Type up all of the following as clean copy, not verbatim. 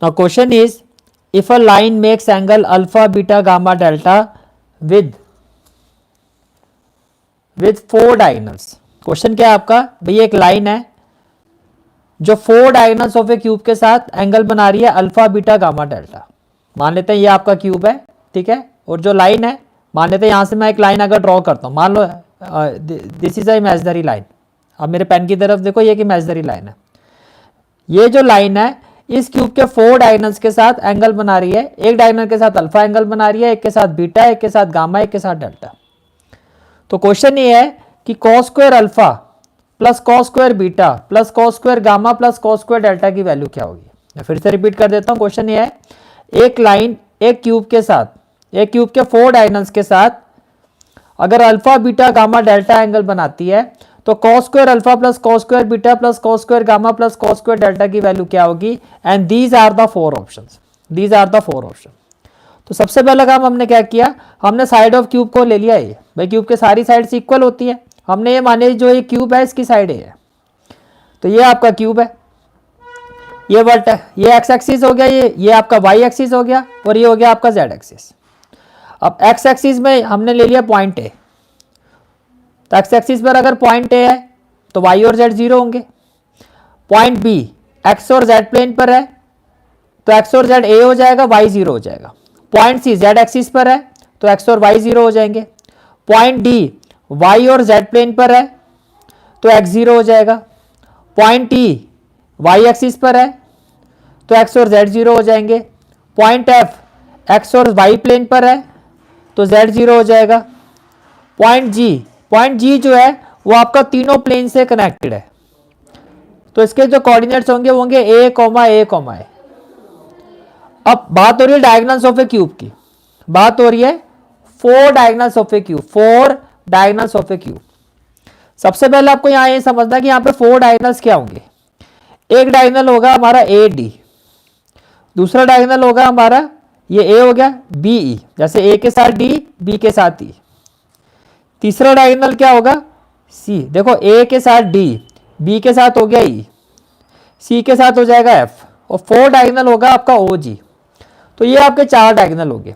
Now question is if a line makes angle alpha beta gamma delta with 4 diagonals. Question क्या है आपका, भैया एक लाइन है जो 4 डायगोनल्स ऑफ ए क्यूब के साथ एंगल बना रही है अल्फा बीटा गामा डेल्टा। मान लेते हैं ये आपका क्यूब है, ठीक है, और जो लाइन है मान लेते हैं यहां से मैं एक लाइन अगर ड्रॉ करता हूं, मान लो this is a imaginary line. अब मेरे पेन की तरफ देखो, ये एक इमेजिनरी लाइन है। ये जो लाइन है इस क्यूब के 4 डायगोनल्स के साथ एंगल बना रही है। एक डायगोनल के साथ अल्फा एंगल बना रही है, एक के साथ बीटा, एक के साथ गामा, एक के साथ डेल्टा। तो क्वेश्चन ये है कि cos square alpha plus cos square beta plus cos square gamma plus cos square delta की वैल्यू क्या होगी। मैं फिर से रिपीट कर देता हूं। क्वेश्चन ये है, एक लाइन एक क्यूब के साथ, एक क्यूब के 4 डायगोनल्स के साथ अगर alpha beta gamma delta angle बनाती है तो cos square alpha plus cos square beta plus cos square gamma plus cos square delta की वैल्यू क्या होगी। And these are the 4 options, these are the 4 option. तो सबसे पहला काम हमने क्या किया, हमने साइड ऑफ क्यूब को ले लिया। ये भाई क्यूब के सारी साइड्स इक्वल होती है, हमने ये माने जो ये क्यूब है इसकी साइड है, तो ये आपका क्यूब है, ये वर्ट है, ये एक्स एक्सिस हो गया, ये आपका वाई एक्सिस हो गया, और ये हो गया आपका जेड एक्सिस। अब एक्स एक्सिस में हमने ले लिया पॉइंट ए, तो एक्स एक्सिस पर अगर पॉइंट ए है तो वाई और जेड जीरो होंगे। पॉइंट बी एक्स और जेड प्लेन पर है तो एक्स और जेड ए हो जाएगा, वाई जीरो हो जाएगा। पॉइंट सी जेड एक्सिस पर है तो एक्स और वाई जीरो हो जाएंगे। पॉइंट डी वाई और जेड प्लेन पर है तो एक्स जीरो हो जाएगा। पॉइंट ई वाई एक्सिस पर है तो एक्स और जेड जीरो हो जाएंगे। पॉइंट एफ एक्स और वाई प्लेन पर है तो जेड जीरो हो जाएगा। पॉइंट जी जो है वो आपका तीनों प्लेन से कनेक्टेड है, तो इसके जो कोऑर्डिनेट्स होंगे वो होंगे ए कॉमा ए कॉमा ए। अब बात हो रही है डायगोनल्स ऑफ ए क्यूब की, बात हो रही है 4 diagonals of A cube, 4 diagonals of A cube. सबसे पहले आपको यहां ये समझना है कि यहां पे 4 डायगोनल्स क्या होंगे। एक डायगोनल होगा हमारा ए डी, दूसरा डायगोनल होगा हमारा ये ए हो गया बी ई, जैसे ए के साथ डी बी के साथ ई। तीसरा डायगोनल क्या होगा सी, देखो ए के साथ डी बी के साथ हो गया ई, सी के साथ हो जाएगा एफ, और 4 डायगोनल होगा आपका ओ जी। तो ये आपके 4 डायगोनल हो गए,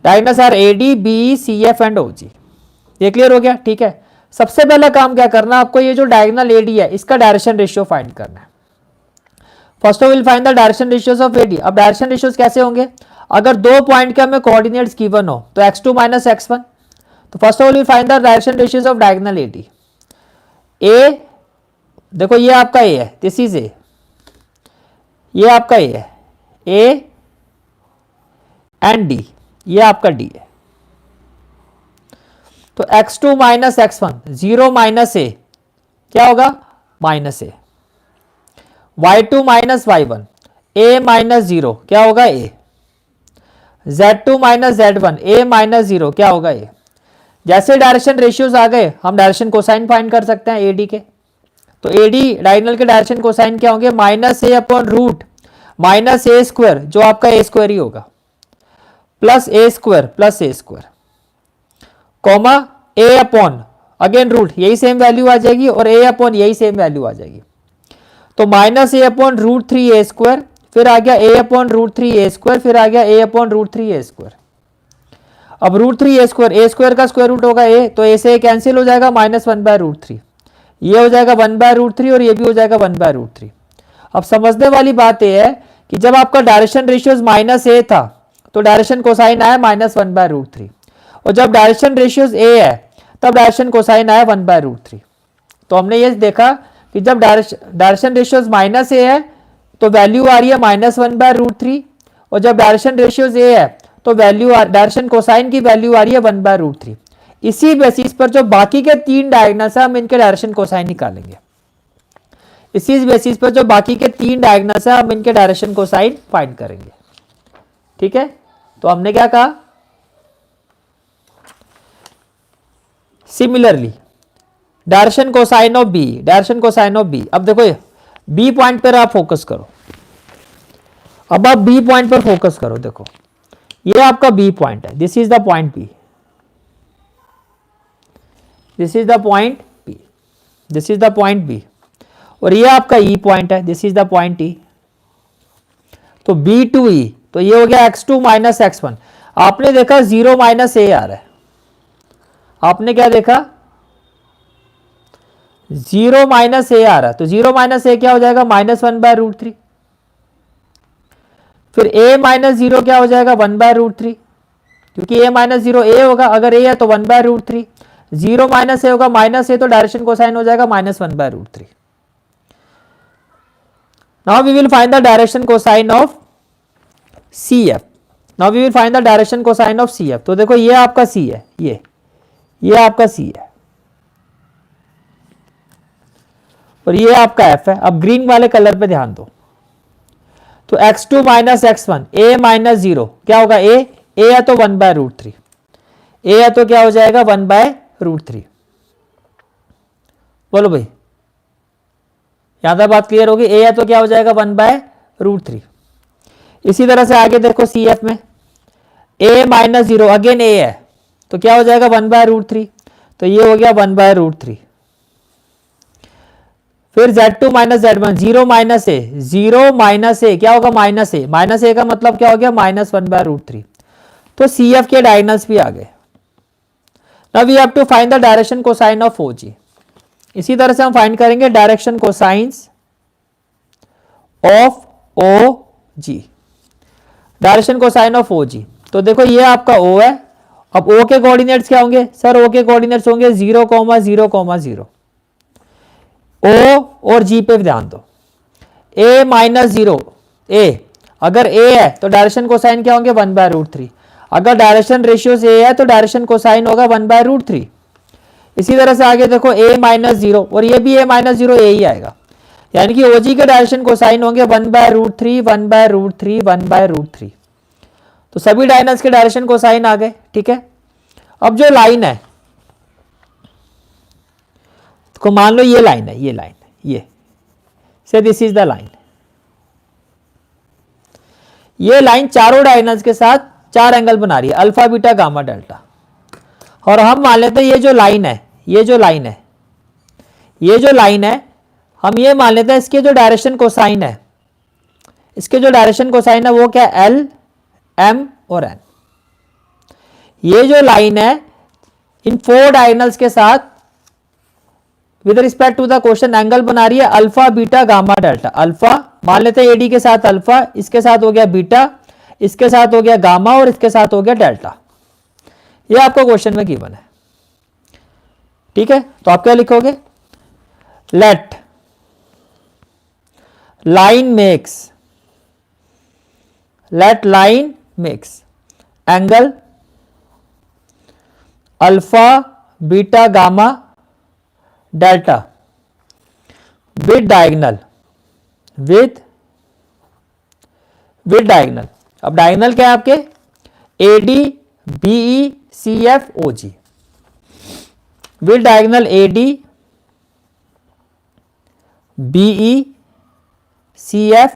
diagonals are A D B C F and O G. ये क्लियर हो गया, ठीक है। सबसे पहला काम क्या करना आपको, ये जो डायगोनल ए डी है इसका डायरेक्शन रेशियो फाइंड करना है। First of will find the direction ratios of A D. अब डायरेक्शन रेशियोज कैसे होंगे, अगर 2 पॉइंट के हमें कोऑर्डिनेट्स गिवन हो तो x2 माइनस x1, तो first of all we find the direction ratios of diagonal A D. ए देखो ये आपका ए है, दिस इज ए, ये आपका ए है, ए एंड डी, ये आपका डी है। तो x2 माइनस x1 0 माइनस ए क्या होगा minus A. y2 minus y1 a minus 0 क्या होगा a। z2 minus z1 a minus 0 क्या होगा a। जैसे डायरेक्शन रेशियोज आ गए हम डायरेक्शन कोसाइन फाइंड कर सकते हैं एडी के। तो एडी डायगोनल के डायरेक्शन कोसाइन क्या होंगे, माइनस ए अपॉन रूट माइनस ए स्क्वायर जो आपका ए स्क्वायर ही होगा, प्लस ए स्क्वायर कॉमा ए अपॉन अगेन रूट, यही सेम वैल्यू आ जाएगी, और ए अपॉन यही सेम वैल्यू आ जाएगी। तो माइनस ए अपॉन रूट 3 ए स्क्वायर, फिर आ गया ए अपॉन रूट 3 ए स्क्वायर, फिर आ गया ए अपॉन रूट 3 ए स्क्वायर। अब रूट 3 ए स्क्वायर का स्क्वायर रूट होगा ए, तो ए से कैंसिल हो जाएगा, माइनस 1 बाय रूट 3, ये हो जाएगा 1 बाय रूट 3 और ये भी हो जाएगा 1 बाय रूट 3। अब समझने वाली बात यह है कि जब आपका डायरेक्शन रेशियोज माइनस ए था तो डायरेक्शन कोसाइन आया माइनस 1 बाय रूट 3, और जब डायरेक्शन रेशियोज ए है तब डायरेक्शन कोसाइन आया 1 बाय रूट 3। तो हमने ये देखा कि जब डायरेक्शन रेशियोज माइनस ए है तो वैल्यू आ रही है माइनस 1 बाय रूट 3, और जब डायरेक्शन रेशियोज ए है तो वैल्यू डायरेक्शन कोसाइन की वैल्यू आ रही है 1 बाय रूट 3। इसी बेसिस पर जो बाकी के 3 डायगोनल्स है हम इनके डायरेक्शन कोसाइन निकालेंगे। इसी बेसिस पर जो बाकी के 3 डायगोनल्स है हम इनके डायरेक्शन कोसाइन फाइंड करेंगे, ठीक है। तो हमने क्या कहा, similarly direction cosine of B, direction cosine of B. अब देखो बी पॉइंट पर आप फोकस करो, अब आप बी पॉइंट पर फोकस करो। देखो ये आपका बी पॉइंट है, this is the point B, this is the point B, this is the point B, और ये आपका ई पॉइंट है, this is the point E. तो B2E, तो ये हो गया x2 माइनस x1। आपने देखा 0 माइनस ए आ रहा है, आपने क्या देखा 0 माइनस ए आ रहा है, तो 0 माइनस ए क्या हो जाएगा -1/√3। फिर a माइनस 0 क्या हो जाएगा 1/√3, क्योंकि a माइनस 0 ए होगा, अगर a है तो 1/√3, 0 माइनस ए होगा माइनस ए, तो डायरेक्शन कोसाइन हो जाएगा -1/√3। Now we will find the direction cosine of CF। Now we will find the direction cosine of CF। तो देखो ये आपका C है, ये आपका C है और ये आपका F है। अब ग्रीन वाले कलर पे ध्यान दो, तो x2 minus x1, a minus 0 क्या होगा a है तो 1/√3, a है तो क्या हो जाएगा 1/√3। बोलो भाई, यहां तक बात क्लियर होगी, a है तो क्या हो जाएगा 1/√3। इसी तरह से आगे देखो CF में a माइनस 0, अगेन a है तो क्या हो जाएगा 1/√3, तो ये हो गया 1/√3। फिर Z2 माइनस Z1, 0 माइनस ए, 0 माइनस ए क्या होगा माइनस ए, माइनस ए का मतलब क्या हो गया -1/√3। तो CF के डायगोनल्स भी आ गए। Now we have to find the direction cosine of OG। इसी तरह से हम फाइंड करेंगे direction cosines of OG, direction cosine of OG। तो देखो ये आपका O है, अब O के कोऑर्डिनेट्स क्या होंगे सर, O के कोऑर्डिनेट्स होंगे 0, 0, 0। O और G पे ध्यान दो, a माइनस 0 a, अगर a है तो डायरेक्शन कोसाइन क्या होंगे 1/√3, अगर डायरेक्शन रेशियो से a है तो डायरेक्शन कोसाइन होगा 1/√3। इसी तरह से आगे देखो a माइनस 0 और ये भी a माइनस 0 a ही आएगा, यानी कि OG के डायरेक्शन कोसाइन होंगे 1/√3, 1/√3, 1/√3। तो सभी डायगोनल्स के डायरेक्शन कोसाइन आ गए, ठीक है। अब जो लाइन है को मान लो ये लाइन है, ये से दिस इज द लाइन, ये लाइन चारों डायगोनल्स के साथ 4 एंगल बना रही है, अल्फा बीटा गामा डेल्टा। और हम मान लेते हैं ये जो लाइन है, हम ये मान लेते हैं इसके जो डायरेक्शन कोसाइन है, वो क्या है L, M और N। ये जो लाइन है इन 4 डायगोनल्स के साथ with respect to the question angle बना रही है alpha beta gamma delta. Alpha मान लेते हैं AD के साथ अल्फा, इसके साथ हो गया बीटा, इसके साथ हो गया गामा और इसके साथ हो गया डेल्टा। ये आपको क्वेश्चन में गिवन है, ठीक है। तो आप क्या लिखोगे, let line makes angle alpha beta gamma delta with diagonal, अब डायगोनल क्या है आपके AD BE CF OG, with diagonal AD BE CF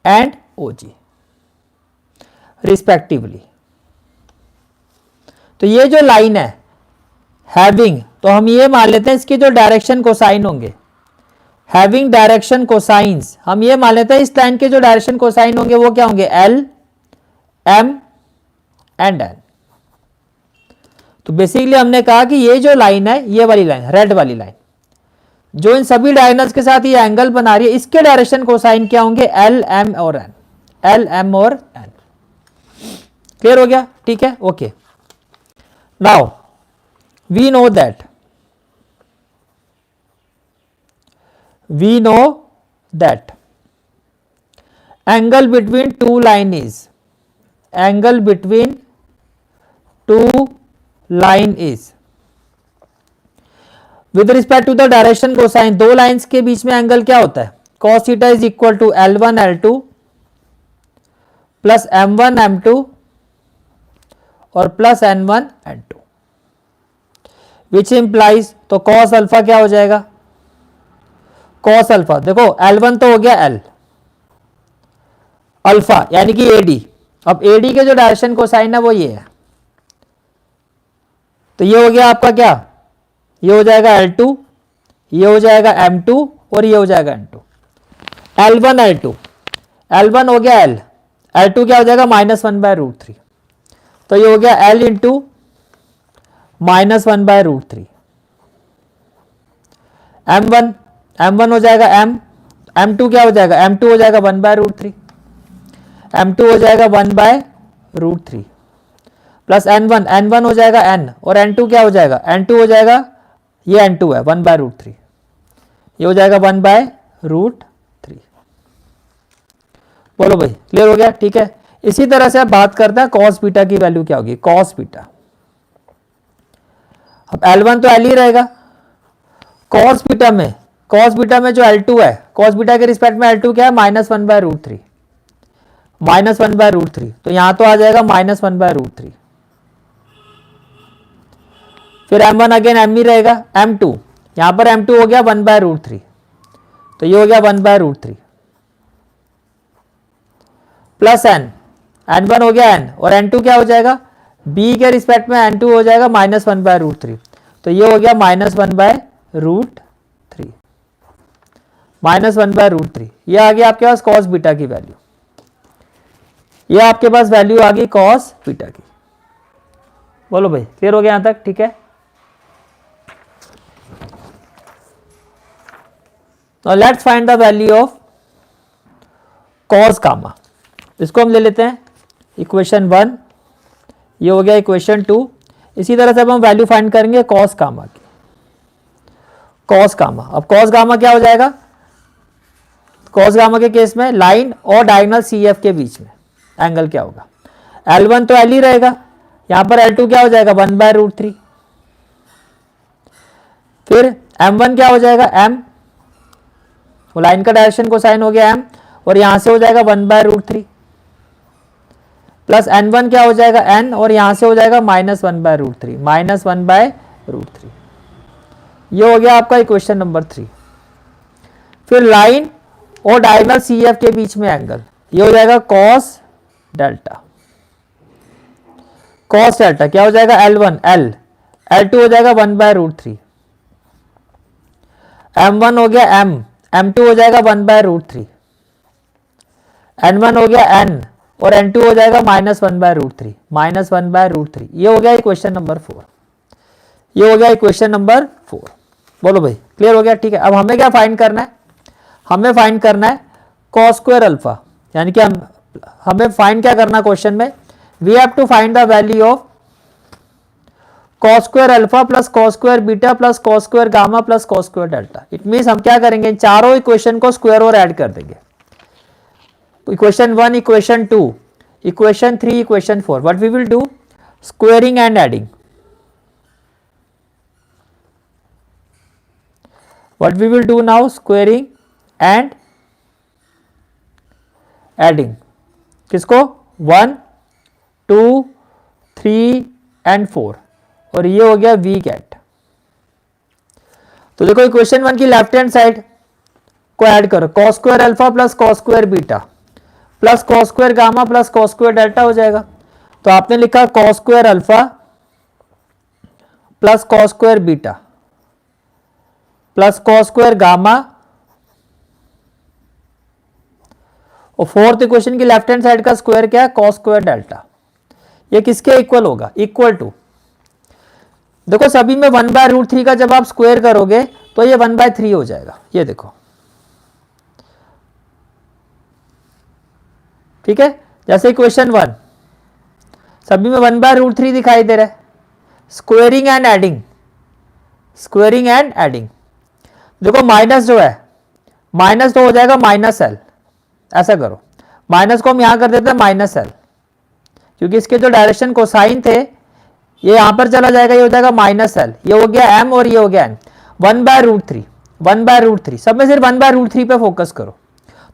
and OG respectively. तो ये जो लाइन है हैविंग, तो हम ये मान लेते हैं इसके जो डायरेक्शन कोसाइन होंगे, हैविंग डायरेक्शन कोसाइंस, हम ये मान लेते हैं इस लाइन के जो डायरेक्शन कोसाइन होंगे वो क्या होंगे L, M एंड N। तो बेसिकली हमने कहा कि ये जो लाइन है, ये वाली लाइन रेड वाली लाइन जो इन सभी डायगोनल्स के साथ ये एंगल बना रही है, इसके डायरेक्शन कोसाइन क्या होंगे L, M और N, L, M और N। क्लियर हो गया, ठीक है, okay. Now we know that angle between two line is with respect to the direction cosine, दो लाइंस के बीच में एंगल क्या होता है cos theta is equal to L1 L2 plus M1 M2 और plus N1 N2, which implies, तो cos alpha क्या हो जाएगा, cos अल्फा देखो L1 तो हो गया L अल्फा यानी कि AD, अब AD के जो डायरेक्शन कोसाइन है वो ये है, तो ये हो गया आपका क्या, ये हो जाएगा L2, ये हो जाएगा M2 और ये हो जाएगा N2। L1 L2, L1 हो गया L, L2 क्या हो जाएगा -1/√3, तो ये हो गया L इंटू -1/√3। M1 हो जाएगा M2 क्या हो जाएगा, M2 हो जाएगा 1/√3, M2 हो जाएगा 1/√3 प्लस N1 हो जाएगा N, और N2 क्या हो जाएगा, N2 हो जाएगा, ये N2 है 1/√3, ये हो जाएगा 1/√3। बोलो भाई क्लियर हो गया, ठीक है। इसी तरह से आप बात करते हैं कॉस बीटा की वैल्यू क्या होगी, कॉस बीटा। अब L1 तो L ही रहेगा, कॉस बीटा में जो L2 है, कॉस बीटा के रिस्पेक्ट में L2 क्या है -1/√3, -1/√3, तो यहां तो आ जाएगा -1/√3। फिर M1 अगेन M ही रहेगा, M2 यहां पर M2 हो गया 1/√3, तो ये हो गया 1/√3 प्लस N1 हो गया N, और N2 क्या हो जाएगा, B के रिस्पेक्ट में N2 हो जाएगा -1/√3, तो ये हो गया -1/√3, -1/√3। ये आ गया आपके पास कॉस बीटा की वैल्यू, ये आपके पास वैल्यू आ गई कॉस बीटा की। बोलो भाई क्लियर हो गया यहां तक, ठीक है। Now let's find the value of cos gamma. इसको हम ले लेते हैं इक्वेशन 1, ये हो गया इक्वेशन 2। इसी तरह से अब हम वैल्यू फाइंड करेंगे cos गामा की, cos गामा। अब cos गामा क्या हो जाएगा, cos गामा के केस में लाइन और डायगोनल CF के बीच में एंगल क्या होगा, L1 तो L ही रहेगा, यहां पर L2 क्या हो जाएगा 1/√3, फिर M1 क्या हो जाएगा M, वो लाइन का डायरेक्शन कोसाइन हो गया M, और यहां से हो जाएगा 1/√3 प्लस N1 क्या हो जाएगा N, और यहां से हो जाएगा -1/√3, -1/√3। ये हो गया आपका इक्वेशन नंबर 3। फिर लाइन और डायगोनल CF के बीच में एंगल, ये हो जाएगा cos डेल्टा, cos डेल्टा क्या हो जाएगा L1 L, L2 हो जाएगा 1/√3, M1 हो गया M, M2 हो जाएगा 1/√3, N1 हो गया N, और N2 हो जाएगा -1/√3, -1/√3। ये हो गया इक्वेशन नंबर 4, ये हो गया इक्वेशन नंबर 4। बोलो भाई क्लियर हो गया, ठीक है। अब हमें क्या फाइंड करना है, हमें फाइंड करना है cos स्क्वायर अल्फा, यानी कि हमें फाइंड क्या करना क्वेश्चन में, we have to find the value of cos square alpha plus cos square beta plus cos square gamma plus cos square delta. It means हम क्या करेंगे, इन चारों इक्वेशन को स्क्वायर और ऐड कर देंगे, equation 1, equation 2, equation 3, equation 4। What we will do, squaring and adding, what we will do now, squaring and adding. किसको, 1, 2, 3 and 4, और ये हो गया वी कैट। तो देखो इक्वेशन 1 की लेफ्ट हैंड साइड को ऐड करो, cos square alpha plus cos square beta plus cos square gamma plus cos square delta हो जाएगा। तो आपने लिखा cos square alpha plus cos square beta plus cos square gamma, और fourth equation की left hand side का square क्या है, cos स्क्वायर डेल्टा। ये किसके इक्वल होगा, इक्वल टू, देखो सभी में 1/√3 का जब आप स्क्वायर करोगे तो ये 1/3 हो जाएगा, ये देखो, ठीक है। जैसे इक्वेशन 1 सभी में 1/√3 दिखाई दे रहा है, squaring and adding, squaring and adding, देखो माइनस जो है, माइनस तो हो जाएगा -L, ऐसा करो, माइनस को हम यहां कर देते हैं -L, क्योंकि इसके जो डायरेक्शन कोसाइन थे ये यहां पर चला जाएगा, ये हो जाएगा -L, ये हो गया M और ये हो गया N। 1/√3 सब में सिर्फ 1/√3 पे फोकस करो,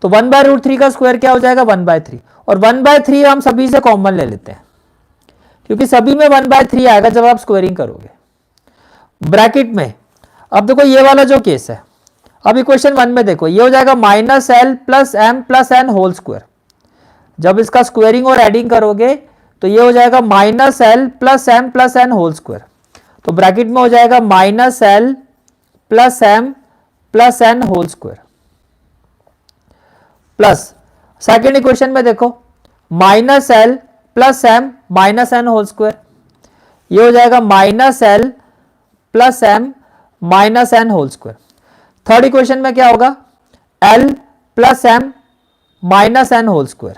तो 1/√3 का स्क्वायर क्या हो जाएगा 1/3, और 1/3 हम सभी से कॉमन ले लेते हैं, क्योंकि सभी में 1/3 आएगा जब आप स्क्वायरिंग करोगे ब्रैकेट में। अब देखो ये वाला जो केस है, अब इक्वेशन 1 में देखो, ये हो जाएगा -L plus M plus N whole square. जब इसका स्क्वायरिंग और एडिंग करोगे तो ये हो जाएगा -L plus M plus N whole square, तो ब्रैकेट में हो जाएगा -L plus M plus N whole square plus second equation में देखो minus L plus M minus N whole square, ये हो जाएगा minus L plus M minus N whole square. Third equation में क्या होगा, L plus M minus N whole square,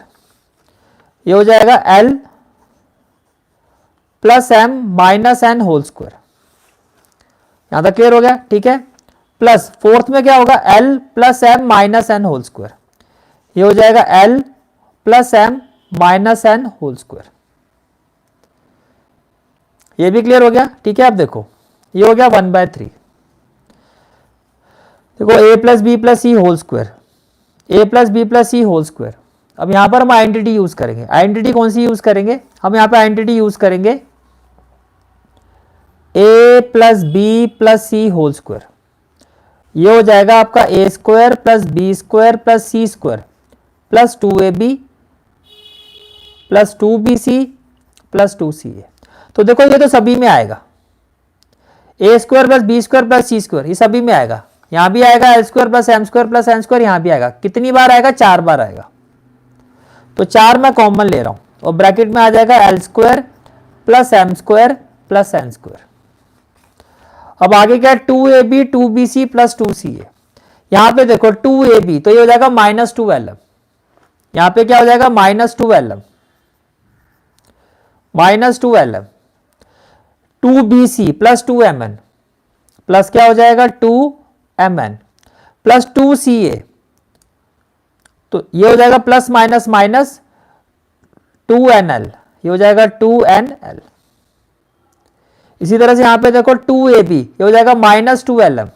ये हो जाएगा L plus M minus N whole square. यहां तक क्लियर हो गया, ठीक है। प्लस फोर्थ में क्या होगा, L plus M minus N whole square, ये हो जाएगा L plus M minus N whole square. ये भी क्लियर हो गया, ठीक है। अब देखो ये हो गया 1/3। देखो a plus B plus C whole square, A plus B plus C whole square. अब यहां पर हम आइडेंटिटी यूज करेंगे। आइडेंटिटी कौन सी यूज करेंगे, हम यहां पर आइडेंटिटी यूज करेंगे a plus B plus C whole square, ये हो जाएगा आपका A square plus B square plus C square plus 2ab plus 2bc plus 2ca। तो देखो ये तो सभी में आएगा, A square plus B square plus C square, ये सभी में आएगा। यहां भी आएगा L square plus M square plus N square, यहां भी आएगा। कितनी बार आएगा, 4 बार आएगा। तो 4 मैं कॉमन ले रहा हूं और ब्रैकेट में आ जाएगा L square plus M square plus N square. अब आगे क्या है, 2ab 2bc प्लस 2ca। यहां पे देखो 2ab तो ये हो जाएगा माइनस 2lm, यहां पे क्या हो जाएगा minus 2lm minus 2lm, 2bc plus 2mn plus क्या हो जाएगा 2mn प्लस 2ca, तो ये हो जाएगा प्लस माइनस माइनस 2nl, ये हो जाएगा 2nl। इसी तरह से यहां पे देखो 2ab ये हो जाएगा minus 2lm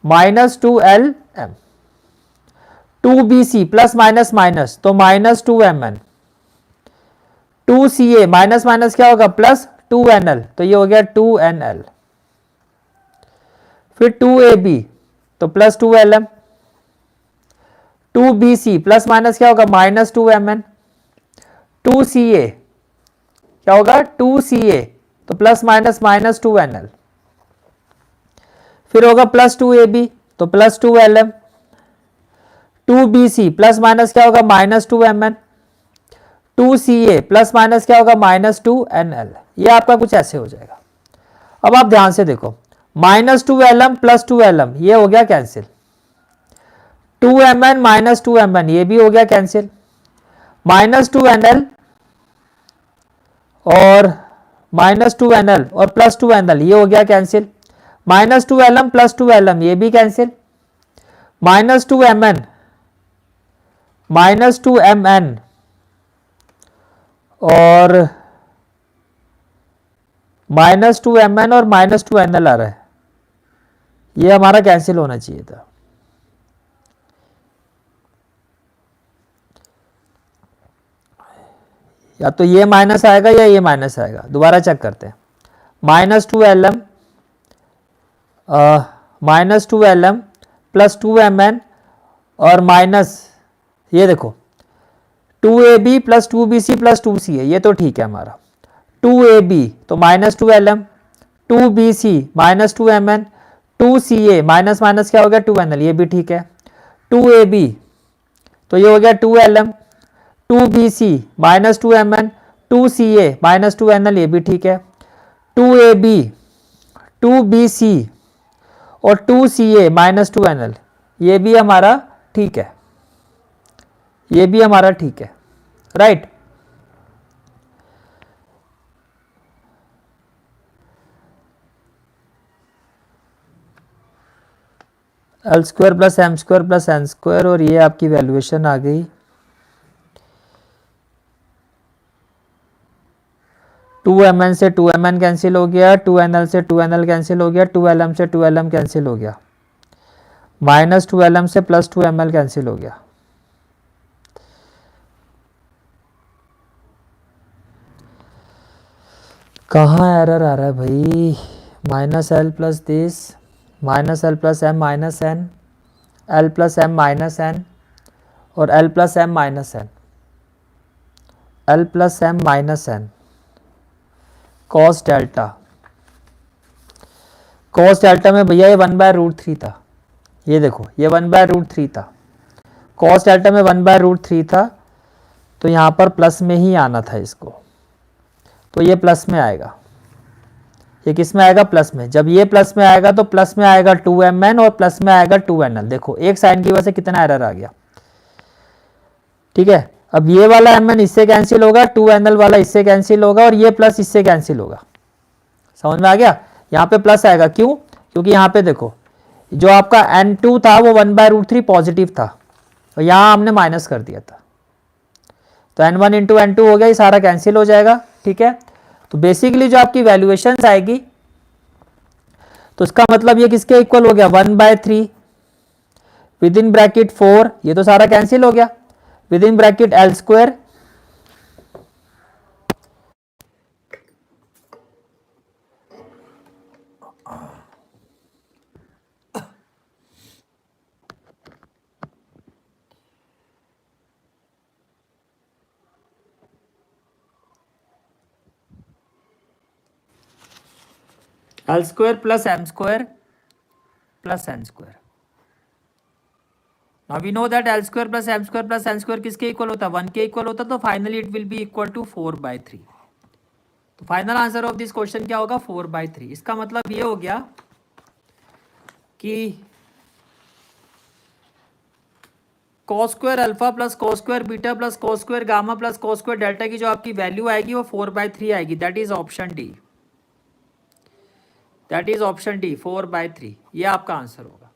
minus 2lm, 2bc plus minus minus तो minus 2mn, 2ca minus minus क्या होगा प्लस 2nl, तो ये हो गया 2nl। फिर 2ab तो plus 2lm, 2bc plus minus क्या होगा माइनस 2mn, 2ca क्या होगा 2ca तो प्लस माइनस माइनस 2nl। फिर होगा प्लस 2ab तो plus 2lm, 2bc plus minus क्या होगा minus 2mn, 2ca plus minus क्या होगा माइनस 2nl। ये आपका कुछ ऐसे हो जाएगा। अब आप ध्यान से देखो, माइनस 2lm प्लस 2lm ये हो गया कैंसिल, 2mn माइनस 2mn ये भी हो गया कैंसिल, माइनस 2nl और माइनस 2nl और प्लस 2nl ये हो गया cancel, minus 2lm plus 2lm ये भी cancel, minus 2mn minus 2mn और माइनस 2mn और माइनस 2nl आ रहा है, ये हमारा कैंसिल होना चाहिए था। या तो ये माइनस आएगा या ये माइनस आएगा, दोबारा चेक करते हैं। Minus 2lm minus 2lm plus 2mn और माइनस ये देखो 2ab plus 2bc plus 2ca, ये तो ठीक है हमारा। 2ab तो minus 2lm, 2bc minus 2mn, 2ca minus minus क्या हो गया 2nl, ये भी ठीक है। 2ab तो ये हो गया 2lm, 2bc minus 2mn, 2ca minus 2nl ये भी ठीक है। 2ab 2bc और 2ca माइनस 2nl ये भी हमारा ठीक है, ये भी हमारा ठीक है, right. L square plus M square plus N square और ये आपकी वैल्यूएशन आ गई 2mn से 2mn कैंसिल हो गया, 2nl से 2nl कैंसिल हो गया, 2lm से 2lm कैंसिल हो गया, माइनस 2lm से प्लस 2ml कैंसिल हो गया। कहाँ एरर आ रहा है भाई, minus L plus this minus L plus M minus N, L plus M minus N और L plus M minus N, L plus M minus N cos delta. Cos delta में भैया ये 1/√3 था, ये देखो ये 1/√3 था, कॉस डेल्टा में 1/√3 था, तो यहाँ पर प्लस में ही आना था इसको, तो ये प्लस में आएगा। ये किस में आएगा? प्लस में। जब ये प्लस में आएगा तो प्लस में आएगा 2mn और प्लस में आएगा 2nl। देखो एक साइन की वजह से कितना एरर आ गया, ठीक है। अब ये वाला mn इससे कैंसिल होगा, 2nl वाला इससे कैंसिल होगा और ये प्लस इससे कैंसिल होगा। समझ में आ गया? यहाँ पे प्लस आएगा, क्यों? क्योंकि यहाँ पे देखो जो आपका n2 था वो 1/√3 पॉजिटिव था और यहाँ हमने माइनस कर दिया था, तो n1 इंटू n2 हो गया, ये सारा कैंसिल हो जाएगा, ठीक है। तो बेसिकली जो आपकी वैल्यूएशन आएगी तो इसका मतलब ये किसके इक्वल हो गया? 1/3 विद इन ब्रैकेट 4, ये तो सारा कैंसिल हो गया, with in bracket l², l² plus m² plus n²। Now we know that l² plus m² plus n² किसके इक्वल होता है? 1 के इक्वल होता है, तो finally it will be equal to 4/3। तो final answer of this question क्या होगा? 4/3। इसका मतलब ये हो गया कि cos² alpha plus cos² beta plus cos² gamma plus cos² delta की जो आपकी वैल्यू आएगी वो 4/3 आएगी। That is option D, that is option D, 4/3। ये आपका आंसर होगा,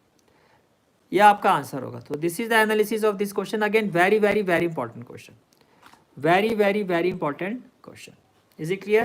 ये आपका आंसर होगा। तो this is the analysis of this question. Again very very very important question, very very very important question. Is it clear?